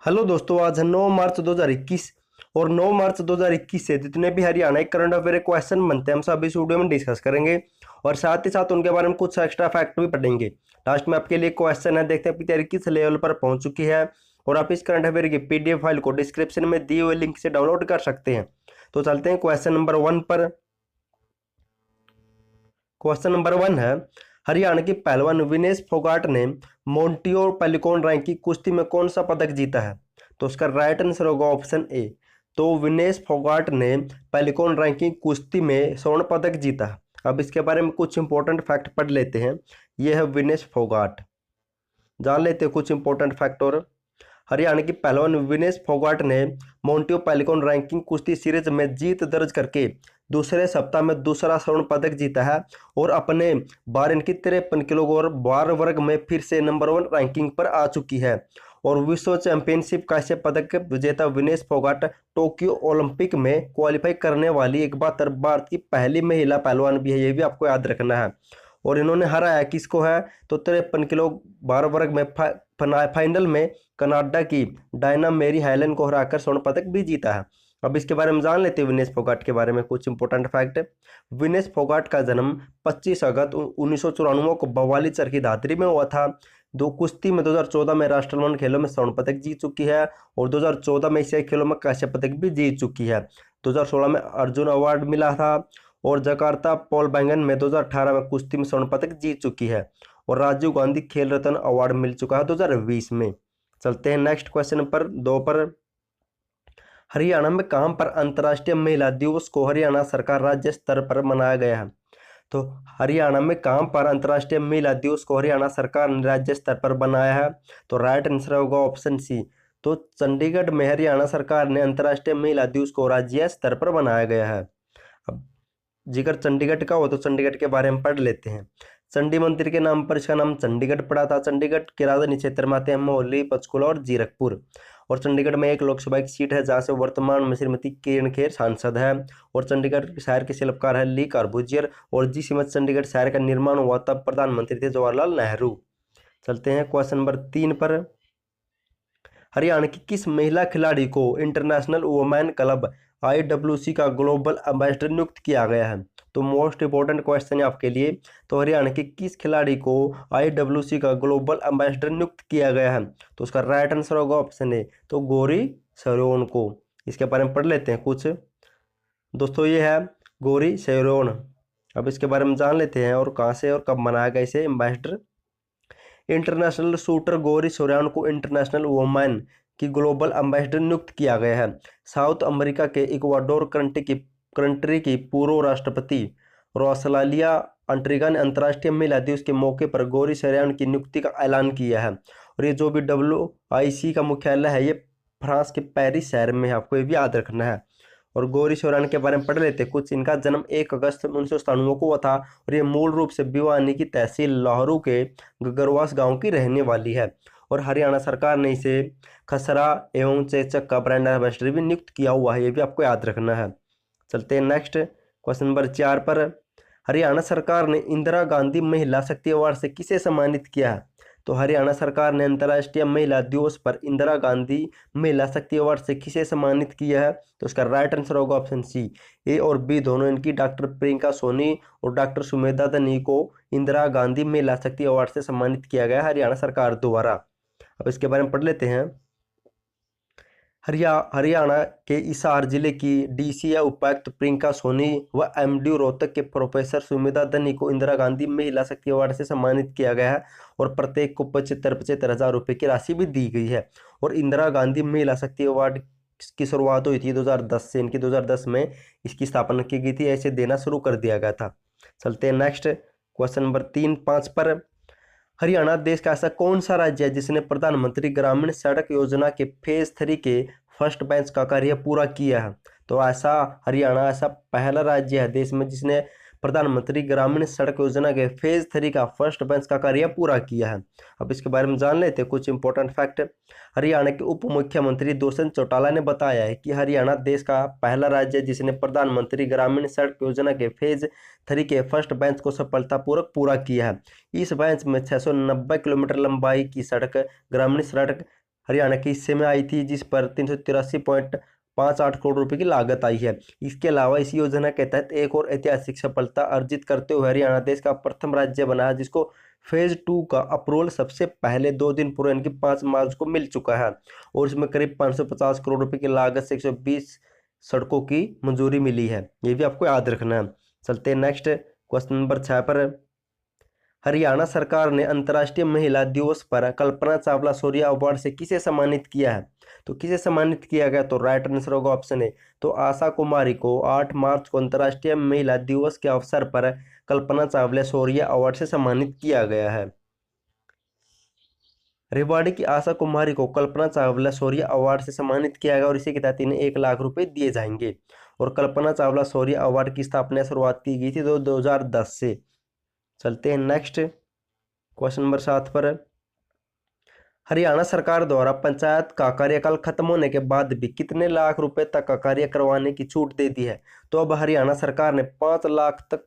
Hello दोस्तों, आज है 9 मार्च 2021 और 9 मार्च 2021 से जितने भी हरियाणा के करंट अफेयर क्वेश्चन बनते हैं हम सब इस वीडियो में डिस्कस करेंगे और साथ ही साथ उनके बारे में कुछ एक्स्ट्रा फैक्ट भी पढ़ेंगे। लास्ट में आपके लिए क्वेश्चन है, देखते हैं आपकी तैयारी किस लेवल पर पहुंच चुकी है। और आप इस करंट अफेयर की पीडीएफ फाइल को डिस्क्रिप्शन में दिए हुए लिंक से डाउनलोड कर सकते हैं। तो चलते हैं क्वेश्चन नंबर 1 पर। क्वेश्चन नंबर 1 है, हरियाणा की पहलवान विनेश फोगाट ने मोंटियो पेलिकॉन रैंक की कुश्ती में कौन सा पदक जीता है? तो उसका राइट आंसर होगा ऑप्शन ए। तो विनेश फोगाट ने पेलिकॉन रैंक की कुश्ती में स्वर्ण पदक जीता है। अब इसके बारे में कुछ इंपॉर्टेंट फैक्ट पढ़ लेते हैं। यह है विनेश फोगाट, जान लेते हैं कुछ इंपॉर्टेंट फैक्ट। और हरियाणा की पहलवान विनेश फोगाट ने मोंटियो पेलिकॉन रैंकिंग कुश्ती सीरीज में जीत दर्ज करके दूसरे सप्ताह में दूसरा स्वर्ण पदक जीता है और अपने 12 की 53 किलो और 12 वर्ग में फिर से नंबर 1 रैंकिंग पर आ चुकी है। और विश्व चैंपियनशिप कांस्य पदक विजेता विनेश फोगाट टोक्यो ओलंपिक में क्वालिफाई करने वाली एकमात्र भारत की पहली महिला पहलवान भी है, ये भी आपको याद रखना है। और इन्होंने हराया किसको है? तो 53 किलो 12 वर्ग में फाइनल में कनाडा की डायना मेरी हेलन को हराकर स्वर्ण पदक भी जीता है। अब इसके बारे में जान लेते हैं विनेश फोगाट के बारे में कुछ इंपॉर्टेंट फैक्ट। विनेश फोगाट का जन्म 25 अगस्त 1994 को बवाली चरखी दादरी में हुआ था। दो कुश्ती में 2014 में राष्ट्रमंडल खेलों में स्वर्ण पदक जीत चुकी है और 2014 में एशियाई खेलों में कांस्य पदक भी जीत चुकी है। 2016 में अर्जुन अवार्ड मिला था और जकार्ता पॉल बैंगन में 2018 में कुश्ती में स्वर्ण पदक जीत चुकी है और राजीव गांधी खेल रत्न अवार्ड मिल चुका है 2020 में। चलते हैं नेक्स्ट क्वेश्चन पर 2 पर। हरियाणा में कहां पर अंतर्राष्ट्रीय महिला दिवस को हरियाणा सरकार राज्य स्तर पर मनाया गया है? तो हरियाणा में कहां पर अंतर्राष्ट्रीय महिला दिवस को हरियाणा सरकार ने राज्य स्तर पर बनाया है? तो राइट आंसर होगा ऑप्शन सी। तो चंडीगढ़ में हरियाणा सरकार ने अंतर्राष्ट्रीय महिला दिवस को राज्य स्तर पर बनाया गया है। अब जिक्र चंडीगढ़ का हो तो चंडीगढ़ के बारे में पढ़ लेते हैं। चंडी मंदिर के नाम पर इसका नाम चंडीगढ़ पड़ा था। चंडीगढ़ के राजधानी क्षेत्र में आते हैं मोहाली, पंचकुला और जीरकपुर। और चंडीगढ़ में एक लोकसभा की सीट है जहां से वर्तमान में श्रीमती किरण खेर सांसद है। और चंडीगढ़ शहर के शिल्पकार है ली कार्बूजियर और जिस समय चंडीगढ़ शहर का निर्माण हुआ तब प्रधानमंत्री थे जवाहरलाल नेहरू। चलते हैं क्वेश्चन नंबर 3 पर। हरियाणा की किस महिला खिलाड़ी को इंटरनेशनल वुमेन क्लब IWC का ग्लोबल एम्बेसडर नियुक्त किया गया है? तो मोस्ट इंपॉर्टेंट क्वेश्चन है आपके लिए। तो हरियाणा के किस खिलाड़ी को IWC का ग्लोबल एम्बेसडर नियुक्त किया गया है? तो उसका राइट आंसर होगा ऑप्शन ए। तो गौरी शरोन को। इसके बारे में पढ़ लेते हैं कुछ दोस्तों। ये है गौरी शरोन। अब इसके बारे में जान लेते हैं और कहाँ से और कब मनाया गया इसे एम्बेसडर। इंटरनेशनल शूटर गौरी शरोन को इंटरनेशनल वुमेन की ग्लोबल एम्बेसडर नियुक्त किया गया है। साउथ अमेरिका के इक्वाडोर कंट्री की पूर्व राष्ट्रपति रोसलालिया अंट्रिगा ने अंतर्राष्ट्रीय महिला दिवस के मौके पर गौरी शरोन की नियुक्ति का ऐलान किया है। और ये जो भी WIC का मुख्यालय है ये फ्रांस के पेरिस शहर में है, आपको ये भी याद रखना है। और गौरी शरोन के बारे में पढ़ लेते हैं कुछ। इनका जन्म 1 अगस्त 1997 को हुआ था और ये मूल रूप से भिवानी की तहसील लाहौरू के गगरवास गांव की रहने वाली है। और हरियाणा सरकार ने इसे खसरा एवं चेचक का ब्रांड एम्बेसडर भी नियुक्त किया हुआ है, ये भी आपको याद रखना है। चलते हैं नेक्स्ट क्वेश्चन नंबर 4 पर। हरियाणा सरकार ने इंदिरा गांधी महिला शक्ति अवार्ड से किसे सम्मानित किया है? तो हरियाणा सरकार ने अंतर्राष्ट्रीय महिला दिवस पर इंदिरा गांधी महिला शक्ति अवार्ड से किसे सम्मानित किया है? तो इसका राइट आंसर होगा ऑप्शन सी। ए और बी दोनों इनकी डॉक्टर प्रियंका सोनी और डॉक्टर सुमेधा धनी को इंदिरा गांधी महिला शक्ति अवार्ड से सम्मानित किया गया हरियाणा सरकार द्वारा। अब इसके बारे में पढ़ लेते हैं। हरियाणा के हिसार जिले की DC या उपायुक्त प्रियंका सोनी व MD रोहतक के प्रोफेसर सुमेधा धनी को इंदिरा गांधी महिला शक्ति अवार्ड से सम्मानित किया गया है और प्रत्येक को 75,000 हजार रुपये की राशि भी दी गई है। और इंदिरा गांधी महिला शक्ति अवार्ड की शुरुआत हुई थी 2010 से। इनकी 2010 में इसकी स्थापना की गई थी, ऐसे देना शुरू कर दिया गया था। चलते हैं नेक्स्ट क्वेश्चन नंबर 3-5 पर। हरियाणा देश का ऐसा कौन सा राज्य है जिसने प्रधानमंत्री ग्रामीण सड़क योजना के फेज 3 के फर्स्ट बेंच का कार्य पूरा किया है? तो हरियाणा ऐसा पहला राज्य है देश में जिसने प्रधानमंत्री ग्रामीण सड़क योजना के फेज 3 का फर्स्ट बेंच का कार्य पूरा किया है। अब इसके बारे में जान लेते हैं कुछ इंपॉर्टेंट फैक्ट। हरियाणा के उप मुख्यमंत्री दुष्यंत चौटाला ने बताया है कि हरियाणा देश का पहला राज्य है जिसने प्रधानमंत्री ग्रामीण सड़क योजना के फेज 3 के फर्स्ट बेंच को सफलतापूर्वक पूरा किया है। इस बेंच में 690 किलोमीटर लंबाई की सड़क ग्रामीण सड़क हरियाणा के हिस्से में आई थी, जिस पर 383.58 करोड़ रुपए की लागत आई है। इसके अलावा इस योजना के तहत एक और ऐतिहासिक सफलता अर्जित करते हुए हरियाणा देश का प्रथम राज्य बना है, जिसको फेज 2 का अप्रूवल सबसे पहले 2 दिन पूर्व यानी कि 5 मार्च को मिल चुका है, और इसमें करीब 550 करोड़ रुपए की लागत से 120 सड़कों की मंजूरी मिली है। ये भी आपको याद रखना है। चलते हैं नेक्स्ट क्वेश्चन नंबर 6 पर। हरियाणा सरकार ने अंतर्राष्ट्रीय महिला दिवस पर कल्पना चावला शौर्य अवार्ड से किसे सम्मानित किया है? तो किसे सम्मानित किया गया? तो राइट आंसर होगा ऑप्शन ए, तो आशा कुमारी को 8 मार्च को अंतर्राष्ट्रीय महिला दिवस के अवसर पर कल्पना चावला शौर्य अवार्ड से सम्मानित किया गया है। रेवाड़ी की आशा कुमारी को कल्पना चावला शौर्य अवार्ड से सम्मानित किया गया और इसी के तहत इन्हें 1 लाख रुपए दिए जाएंगे। और कल्पना चावला शौर्य अवार्ड की स्थापना शुरुआत की गई थी 2010 से। चलते हैं नेक्स्ट क्वेश्चन नंबर 7 पर। हरियाणा सरकार द्वारा पंचायत का कार्यकाल खत्म होने के बाद भी कितने लाख रुपए तक का कार्य करवाने की छूट दे दी है? तो अब हरियाणा सरकार ने 5 लाख तक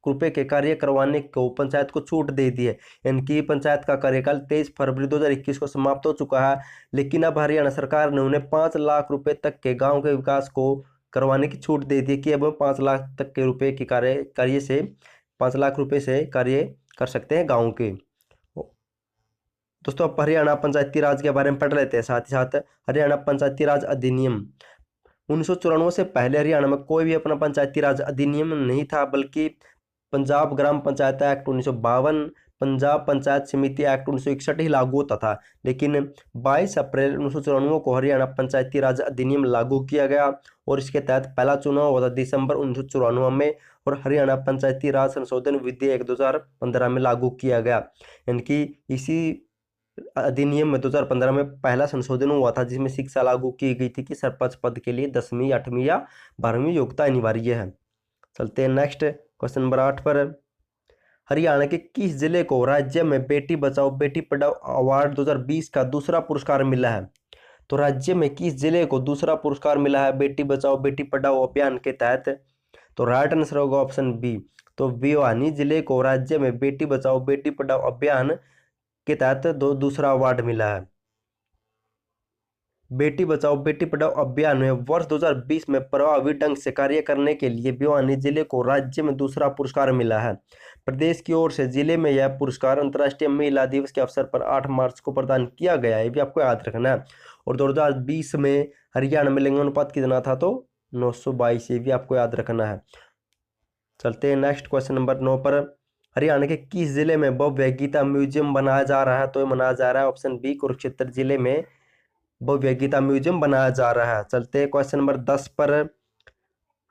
रुपए के कार्य करवाने को पंचायत को छूट दे दी है, यानी कि पंचायत का कार्यकाल 23 फरवरी 2021 को समाप्त हो चुका है, लेकिन अब हरियाणा सरकार ने उन्हें 5 लाख रुपए तक के गांव के विकास को करवाने की छूट दे दी है कि अब 5 लाख तक के रुपए के कार्य से 5 लाख रुपए से कार्य कर सकते हैं गाँव के। दोस्तों अब हरियाणा पंचायती राज के बारे में पढ़ लेते हैं। साथ ही साथ हरियाणा पंचायती राज अधिनियम 1994 से पहले हरियाणा में कोई भी अपना पंचायती राज अधिनियम नहीं था, बल्कि पंजाब ग्राम पंचायत एक्ट 1952, पंजाब पंचायत समिति एक्ट 1961 ही लागू होता था। लेकिन 22 अप्रैल 1994 को हरियाणा पंचायती राज अधिनियम लागू किया गया और इसके तहत पहला चुनाव हुआ था दिसंबर 1994 में, और हरियाणा पंचायती राज संशोधन विधेयक 2015 में लागू किया गया, यानी कि इसी अधिनियम में 2015 में पहला संशोधन हुआ था, जिसमें शिक्षा लागू की गई थी कि सरपंच पद के लिए 10वीं 8वीं या 12वीं योग्यता अनिवार्य है। चलते हैं नेक्स्ट क्वेश्चन नंबर 8 पर। हरियाणा के किस जिले को राज्य में बेटी बचाओ बेटी पढ़ाओ अवार्ड 2020 का दूसरा पुरस्कार मिला है? तो राज्य में किस जिले को दूसरा पुरस्कार मिला है बेटी बचाओ बेटी पढ़ाओ अभियान के तहत? तो राइट आंसर होगा ऑप्शन बी, तो भिवानी जिले को राज्य में बेटी बचाओ बेटी पढ़ाओ अभियान के तहत दूसरा अवार्ड मिला है। बेटी बचाओ बेटी पढ़ाओ अभियान में वर्ष 2020 में प्रभावी ढंग से कार्य करने के लिए भिवानी जिले को राज्य में दूसरा पुरस्कार मिला है। प्रदेश की ओर से जिले में यह पुरस्कार अंतर्राष्ट्रीय महिला दिवस के अवसर पर 8 मार्च को प्रदान किया गया है, ये भी आपको याद रखना है। और 2020 में हरियाणा में लिंगानुपात कितना था? तो 922, ये भी आपको याद रखना है। चलते हैं नेक्स्ट क्वेश्चन नंबर 9 पर। हरियाणा के किस जिले में भव्य गीता म्यूजियम बनाया जा रहा है? तो ये मनाया जा रहा है ऑप्शन बी, कुरुक्षेत्र जिले में भव्य गीता म्यूजियम बनाया जा रहा है। चलते हैं क्वेश्चन नंबर 10 पर।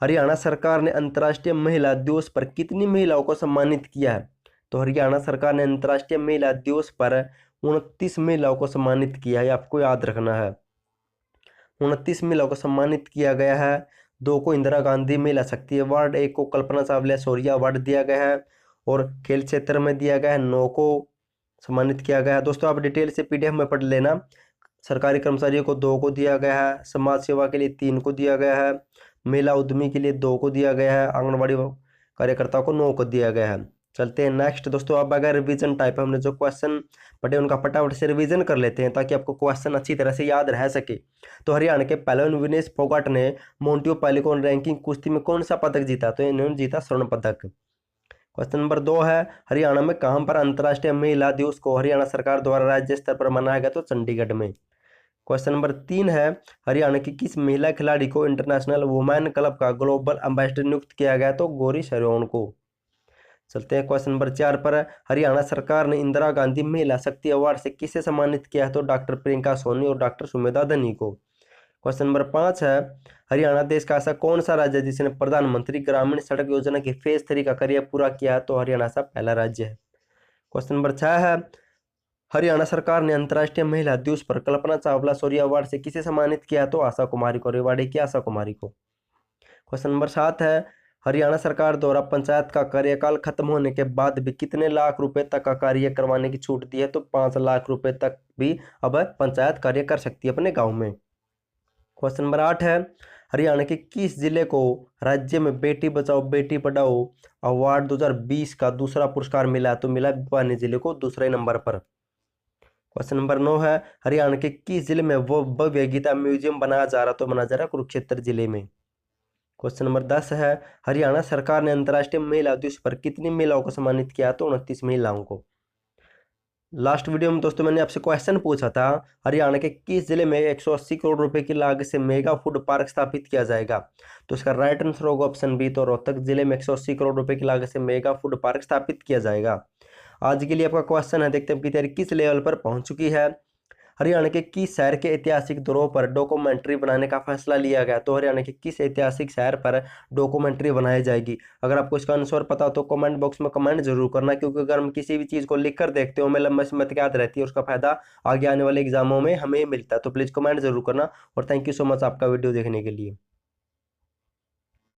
हरियाणा सरकार ने अंतर्राष्ट्रीय महिला दिवस पर कितनी महिलाओं को सम्मानित किया है? तो हरियाणा सरकार ने अंतर्राष्ट्रीय महिला दिवस पर 29 महिलाओं को सम्मानित किया है, आपको याद रखना है। 29 महिलाओं को सम्मानित किया गया है। 2 को इंदिरा गांधी महिला शक्ति अवार्ड, 1 को कल्पना चावला शौर्य अवार्ड दिया गया है और खेल क्षेत्र में दिया गया है 9 को सम्मानित किया गया है। दोस्तों आप डिटेल से पीडीएफ में पढ़ लेना। सरकारी कर्मचारियों को 2 को दिया गया है, समाज सेवा के लिए 3 को दिया गया है, महिला उद्यमी के लिए 2 को दिया गया है, आंगनबाड़ी कार्यकर्ताओं को 9 को दिया गया है। चलते हैं नेक्स्ट दोस्तों। अब अगर रिवीजन टाइप हमने जो क्वेश्चन पढ़े उनका फटाफट से रिवीजन कर लेते हैं ताकि आपको क्वेश्चन अच्छी तरह से याद रह सके। तो हरियाणा के पहलवान विनेश फोगाट ने मोंटियो पैलिकॉन रैंकिंग कुश्ती में कौन सा पदक जीता? तो इन्होंने जीता स्वर्ण पदक। क्वेश्चन नंबर 2 है, हरियाणा में कहां पर अंतर्राष्ट्रीय महिला दिवस को हरियाणा सरकार द्वारा राज्य स्तर पर मनाया गया? तो चंडीगढ़ में। क्वेश्चन नंबर 3 है, हरियाणा की किस महिला खिलाड़ी को इंटरनेशनल वुमेन क्लब का ग्लोबल एम्बेसडर नियुक्त किया गया? तो गौरी शरोन को। चलते हैं क्वेश्चन नंबर 4 पर। हरियाणा सरकार ने इंदिरा गांधी महिला शक्ति अवार्ड से किसे सम्मानित किया है? तो डॉक्टर प्रियंका सोनी और डॉक्टर सुमेधा धनी को। क्वेश्चन नंबर 5 है, हरियाणा देश का ऐसा कौन सा राज्य है जिसने प्रधानमंत्री ग्रामीण सड़क योजना की फेज 3 का कार्य पूरा किया है? तो हरियाणा सा पहला राज्य है। क्वेश्चन नंबर 6 है, हरियाणा सरकार ने अंतर्राष्ट्रीय महिला दिवस पर कल्पना चावला शौर्य अवार्ड से किसे सम्मानित किया है? तो आशा कुमारी को, रेवाड़ी की आशा कुमारी को। क्वेश्चन नंबर 7 है, हरियाणा सरकार द्वारा पंचायत का कार्यकाल खत्म होने के बाद भी कितने लाख रुपए तक का कार्य करवाने की छूट दी है? तो 5 लाख रुपए तक भी अब पंचायत कार्य कर सकती है अपने गाँव में। क्वेश्चन नंबर 8 है, हरियाणा के किस जिले को राज्य में बेटी बचाओ बेटी पढ़ाओ अवार्ड 2020 का दूसरा पुरस्कार मिला? तो मिला भिवानी जिले को दूसरे नंबर पर। क्वेश्चन नंबर 9 है हरियाणा के किस जिले में वो भव्य गीता म्यूजियम बनाया जा रहा, तो बनाया जा रहा है कुरुक्षेत्र जिले में। क्वेश्चन नंबर 10 है हरियाणा सरकार ने अंतर्राष्ट्रीय महिला दिवस पर कितनी महिलाओं को सम्मानित किया, तो 29 महिलाओं को। लास्ट वीडियो में दोस्तों मैंने आपसे क्वेश्चन पूछा था हरियाणा के किस जिले में 180 करोड़ रुपए की लागत से मेगा फूड पार्क स्थापित किया जाएगा, तो इसका राइट आंसर होगा ऑप्शन बी, तो रोहतक जिले में 180 करोड़ रुपए की लागत से मेगा फूड पार्क स्थापित किया जाएगा। आज के लिए आपका क्वेश्चन है, देखते हैं आपकी तैयारी किस लेवल पर पहुंच चुकी है। हरियाणा के किस शहर के ऐतिहासिक धरोहर पर डॉक्यूमेंट्री बनाने का फैसला लिया गया, तो हरियाणा के किस ऐतिहासिक शहर पर डॉक्यूमेंट्री बनाई जाएगी। अगर आपको इसका आंसर पता हो तो कमेंट बॉक्स में कमेंट जरूर करना, क्योंकि अगर हम किसी भी चीज़ को लिख कर देखते हो हमें लंबे समय तक याद रहती है, उसका फायदा आगे आने वाले एग्जामों में हमें मिलता है। तो प्लीज़ कमेंट जरूर करना और थैंक यू सो मच आपका वीडियो देखने के लिए।